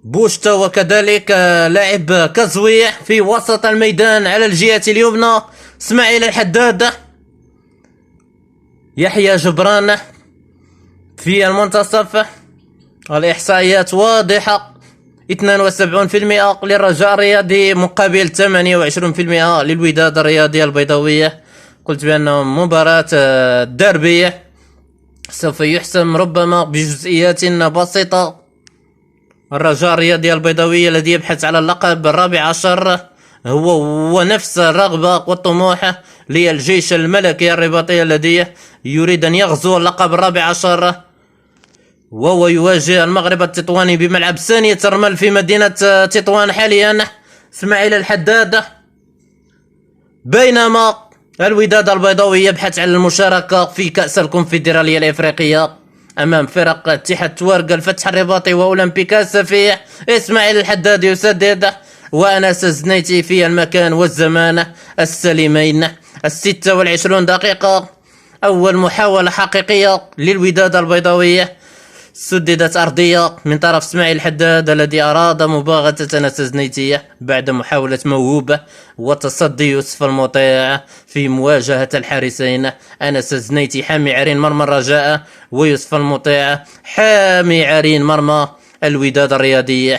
بوشتا وكذلك لاعب كزويع في وسط الميدان على الجهة اليمنى. اسماعيل الحداد، يحيى جبران في المنتصف. الإحصائيات واضحة، 72% للرجاء الرياضي مقابل 28% للوداد الرياضي البيضاوية. قلت بأنه مباراة ديربية سوف يحسم ربما بجزئيات بسيطة. الرجاء الرياضي البيضاوي الذي يبحث على اللقب الرابع عشر هو نفس الرغبة والطموح للجيش الملكي الرباطي الذي يريد أن يغزو اللقب الرابع عشر، وهو يواجه المغرب التطواني بملعب ثانية ترمل في مدينة تطوان حاليا. اسماعيل الحداد، بينما الوداد البيضاوي يبحث عن المشاركة في كأس الكونفدرالية الإفريقية أمام فرق اتحاد تورق، الفتح الرباطي وأولمبيكا السفيح. إسماعيل الحداد يسدد وأنس الزنيتي في المكان والزمان السليمين. 26 دقيقة، أول محاولة حقيقية للوداد البيضاوي سددت أرضية من طرف اسماعيل الحداد الذي أراد مباغتة أنس الزنيتي بعد محاولة موهوبة وتصدي يوسف المطيع في مواجهة الحارسين. أنس الزنيتي حامي عرين مرمى الرجاء، ويوسف المطيع حامي عرين مرمى الوداد الرياضي.